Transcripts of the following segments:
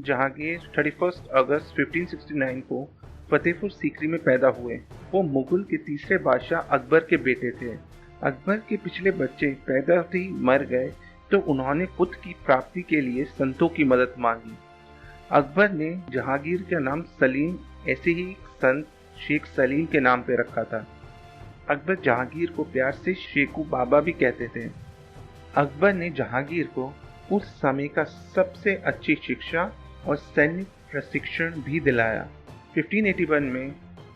जहांगीर 31 अगस्त 1569 को फतेहपुर सीकरी में पैदा हुए। वो मुगल के तीसरे बादशाह अकबर के बेटे थे। अकबर के पिछले बच्चे पैदा होते ही मर गए तो उन्होंने पुत्र की प्राप्ति के लिए संतों की मदद मांगी। अकबर ने जहांगीर का नाम सलीम ऐसे ही संत शेख सलीम के नाम पे रखा था। अकबर जहांगीर को प्यार से शेखू बाबा भी कहते थे। अकबर ने जहांगीर को उस समय का सबसे अच्छी शिक्षा और सैनिक प्रशिक्षण भी दिलाया। 1581 में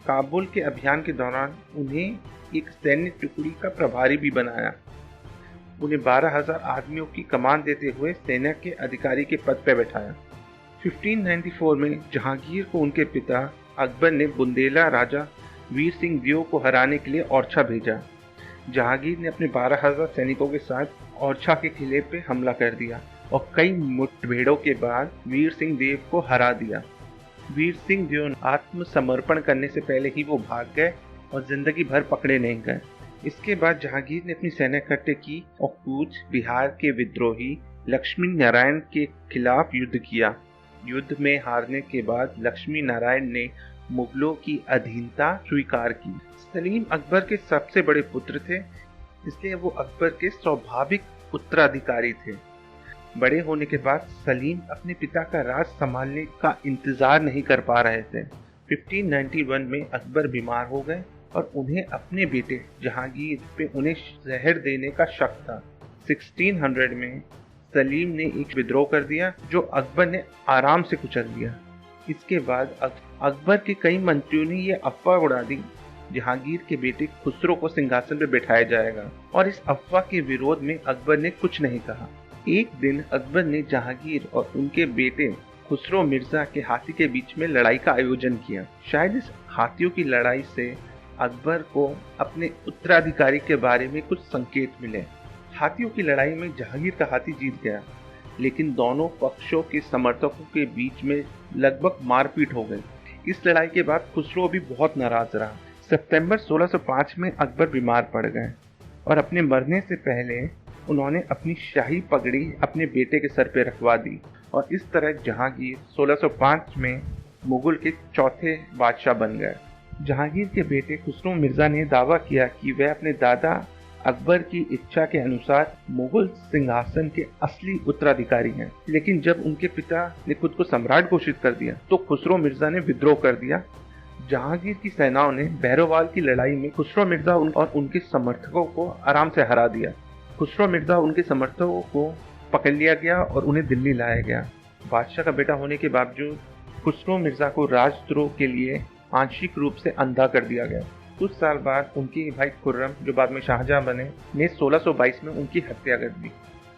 काबुल के अभियान के दौरान उन्हें एक सैन्य टुकड़ी का प्रभारी भी बनाया। उन्हें 12,000 आदमियों की कमान देते हुए सेना के अधिकारी के पद पर बैठाया। 1594 में जहांगीर को उनके पिता अकबर ने बुंदेला राजा वीर सिंह दियो को हराने के लिए ओरछा भेजा। जहांगीर ने अपने 12,000 सैनिकों के साथ ओरछा के किले पे हमला कर दिया और कई मुठभेड़ों के बाद वीर सिंह देव को हरा दिया। वीर सिंह देव आत्मसमर्पण करने से पहले ही वो भाग गए और जिंदगी भर पकड़े नहीं गए। इसके बाद जहांगीर ने अपनी सेना इकट्ठे की और कूच बिहार के विद्रोही लक्ष्मी नारायण के खिलाफ युद्ध किया। युद्ध में हारने के बाद लक्ष्मी नारायण ने मुगलों की अधीनता स्वीकार की। सलीम अकबर के सबसे बड़े पुत्र थे, इसलिए वो अकबर के स्वाभाविक उत्तराधिकारी थे। बड़े होने के बाद सलीम अपने पिता का राज संभालने का इंतजार नहीं कर पा रहे थे। 1591 में अकबर बीमार हो गए और उन्हें अपने बेटे जहांगीर पे उन्हें जहर देने का शक था। 1600 में सलीम ने एक विद्रोह कर दिया जो अकबर ने आराम से कुचल दिया। इसके बाद अकबर के कई मंत्रियों ने यह अफवाह उड़ा दी जहांगीर के बेटे खुसरो को सिंहासन पर बैठाया जाएगा, और इस अफवाह के विरोध में अकबर ने कुछ नहीं कहा। एक दिन अकबर ने जहांगीर और उनके बेटे खुसरो मिर्जा के हाथी के बीच में लड़ाई का आयोजन किया। शायद इस हाथियों की लड़ाई से अकबर को अपने उत्तराधिकारी के बारे में कुछ संकेत मिले। हाथियों की लड़ाई में जहांगीर का हाथी जीत गया, लेकिन दोनों पक्षों के समर्थकों के बीच में लगभग मारपीट हो गई। इस लड़ाई के बाद खुसरो भी बहुत नाराज रहा। सितंबर 1605 में अकबर बीमार पड़ गए और अपने मरने से पहले उन्होंने अपनी शाही पगड़ी अपने बेटे के सर पे रखवा दी, और इस तरह जहांगीर 1605 में मुगल के चौथे बादशाह बन गए। जहांगीर के बेटे खुसरो मिर्जा ने दावा किया कि वह अपने दादा अकबर की इच्छा के अनुसार मुगल सिंहासन के असली उत्तराधिकारी हैं। लेकिन जब उनके पिता ने खुद को सम्राट घोषित कर दिया तो खुसरो मिर्जा ने विद्रोह कर दिया। जहांगीर की सेनाओं ने बहरोवाल की लड़ाई में खुसरो मिर्जा और उनके समर्थकों को आराम से हरा दिया। खुसरो मिर्जा उनके समर्थकों को पकड़ लिया गया और उन्हें दिल्ली लाया गया। बादशाह का बेटा होने के बावजूद खुसरो मिर्जा को राजद्रोह के लिए आंशिक रूप से अंधा कर दिया गया। कुछ साल बाद उनके भाई खुर्रम, जो बाद में शाहजहां बने, ने 1622 में उनकी हत्या कर दी।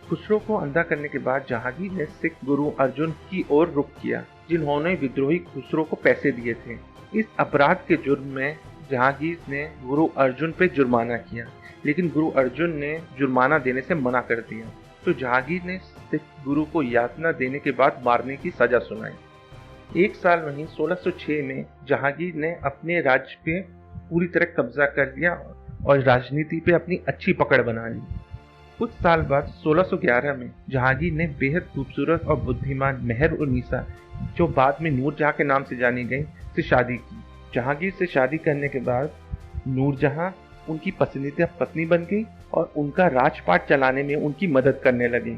खुसरो को अंधा करने के बाद जहांगीर ने सिख गुरु अर्जुन की ओर रुख किया, जिन्होंने विद्रोही खुसरो को पैसे दिए थे। इस अपराध के जुर्म में जहांगीर ने गुरु अर्जुन पर जुर्माना किया, लेकिन गुरु अर्जुन ने जुर्माना देने से मना कर दिया, तो जहांगीर ने सिख गुरु को यातना देने के बाद मारने की सजा सुनाई। एक साल वहीं 1606 में जहांगीर ने अपने राज्य पे पूरी तरह कब्जा कर लिया और राजनीति पे अपनी अच्छी पकड़ बना ली। कुछ साल बाद 1611 में जहांगीर ने बेहद खूबसूरत और बुद्धिमान मेहर-उन-निसा, जो बाद में नूरजहां के नाम से जानी गई, से शादी की। जहांगीर से शादी करने के बाद नूरजहां उनकी पसंदीदा पत्नी बन गई और उनका राजपाट चलाने में उनकी मदद करने लगी।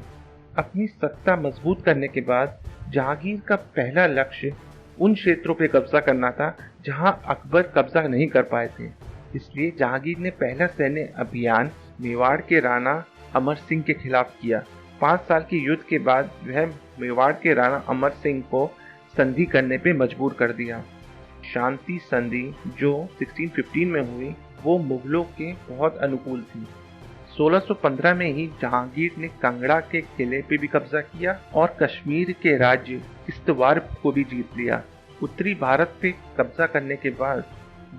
अपनी सत्ता मजबूत करने के बाद जहांगीर का पहला लक्ष्य उन क्षेत्रों पर कब्जा करना था जहां अकबर कब्जा नहीं कर पाए थे। इसलिए जहांगीर ने पहला सैन्य अभियान मेवाड़ के राणा अमर सिंह के खिलाफ किया। 5 साल के युद्ध के बाद वह मेवाड़ के राणा अमर सिंह को संधि करने पे मजबूर कर दिया। शांति संधि जो 1615 में हुई वो मुगलों के बहुत अनुकूल थी। 1615 में ही जहांगीर ने कांगड़ा के किले पे भी कब्जा किया और कश्मीर के राज्य किश्तवाड़ को भी जीत लिया। उत्तरी भारत पे कब्जा करने के बाद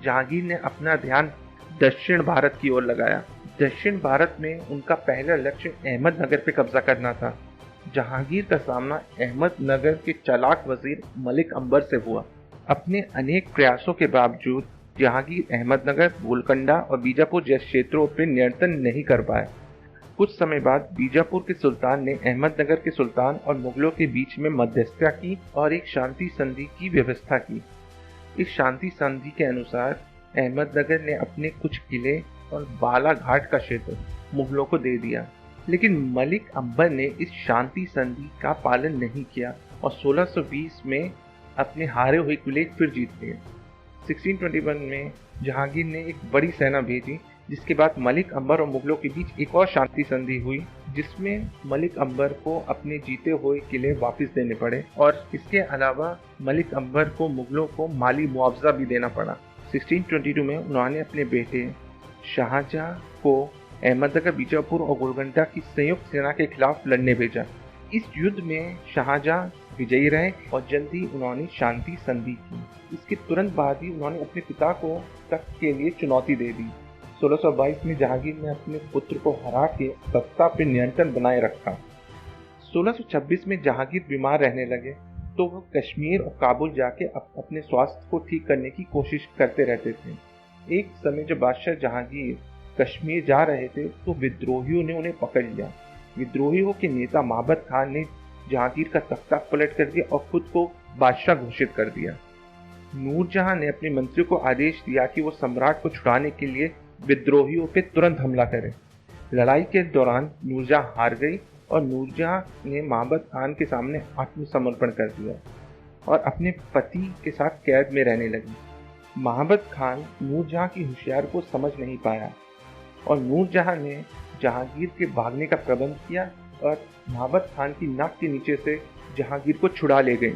जहांगीर ने अपना ध्यान दक्षिण भारत की ओर लगाया। दक्षिण भारत में उनका पहला लक्ष्य अहमदनगर पे कब्जा करना था। जहांगीर का सामना अहमदनगर के चालाक वजीर मलिक अंबर से हुआ। अपने अनेक प्रयासों के बावजूद जहांगीर अहमदनगर, गोलकोंडा और बीजापुर जैसे क्षेत्रों पर नियंत्रण नहीं कर पाए। कुछ समय बाद बीजापुर के सुल्तान ने अहमदनगर के सुल्तान और मुगलों के बीच में मध्यस्थता की और एक शांति संधि की व्यवस्था की। इस शांति संधि के अनुसार अहमदनगर ने अपने कुछ किले और बालाघाट का क्षेत्र मुगलों को दे दिया, लेकिन मलिक अंबर ने इस शांति संधि का पालन नहीं किया और 1620 में अपने हारे हुए किले फिर जीत लिए। 1621 में जहांगीर ने एक बड़ी सेना भेजी, जिसके बाद मलिक अंबर और मुगलों के बीच एक और शांति संधि हुई, जिसमें मलिक अंबर को अपने जीते हुए किले वापस देने पड़े और इसके अलावा मलिक अंबर को मुगलों को माली मुआवजा भी देना पड़ा। 1622 में उन्होंने अपने बेटे शाहजहां को अहमदनगर, बीजापुर और गोलकुंडा की संयुक्त सेना के खिलाफ लड़ने भेजा। इस युद्ध में शाहजहां विजयी रहे और जल्द ही उन्होंने शांति संधि की। इसके तुरंत बाद ही उन्होंने अपने पिता को तख्त के लिए चुनौती दे दी। 1622 में जहांगीर ने अपने पुत्र को हरा के सत्ता पर नियंत्रण बनाए रखा। 1626 में जहांगीर बीमार रहने लगे तो वो कश्मीर और काबुल जाके अपने स्वास्थ्य को ठीक करने की कोशिश करते रहते थे। एक समय जब बादशाह जहांगीर कश्मीर जा रहे थे तो विद्रोहियों ने उन्हें पकड़ लिया। विद्रोहियों के नेता महाबत खान ने जहांगीर का तख्ता पलट कर दिया और खुद को बादशाह घोषित कर दिया। नूरजहां ने अपने मंत्रियों को आदेश दिया कि वो सम्राट को छुड़ाने के लिए विद्रोहियों पर तुरंत हमला करें। लड़ाई के दौरान नूरजहां हार गई और नूरजहां ने महाबत खान के सामने आत्मसमर्पण कर दिया और अपने पति के साथ कैद में रहने लगी। महाबत खान नूरजहां की होशियारी को समझ नहीं पाया और नूरजहां ने जहांगीर के भागने का प्रबंध किया और महाबत खान की नाक के नीचे से जहांगीर को छुड़ा ले गए।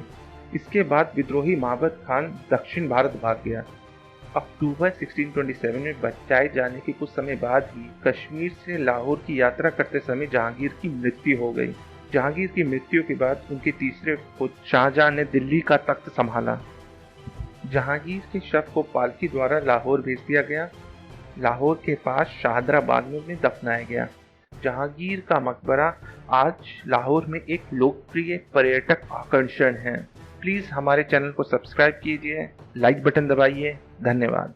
इसके बाद विद्रोही महाबत खान दक्षिण भारत भाग गया। अक्टूबर 1627 में बचाए जाने के कुछ समय बाद ही कश्मीर से लाहौर की यात्रा करते समय जहांगीर की मृत्यु हो गई। जहांगीर की मृत्यु के बाद उनके तीसरे पुत्र शाहजहां ने दिल्ली का तख्त संभाला। जहांगीर के शव को पालकी द्वारा लाहौर भेज दिया गया। लाहौर के पास शाहदरा बाग में उन्हें दफनाया गया। जहांगीर का मकबरा आज लाहौर में एक लोकप्रिय पर्यटक आकर्षण है। प्लीज हमारे चैनल को सब्सक्राइब कीजिए, लाइक बटन दबाइए। धन्यवाद।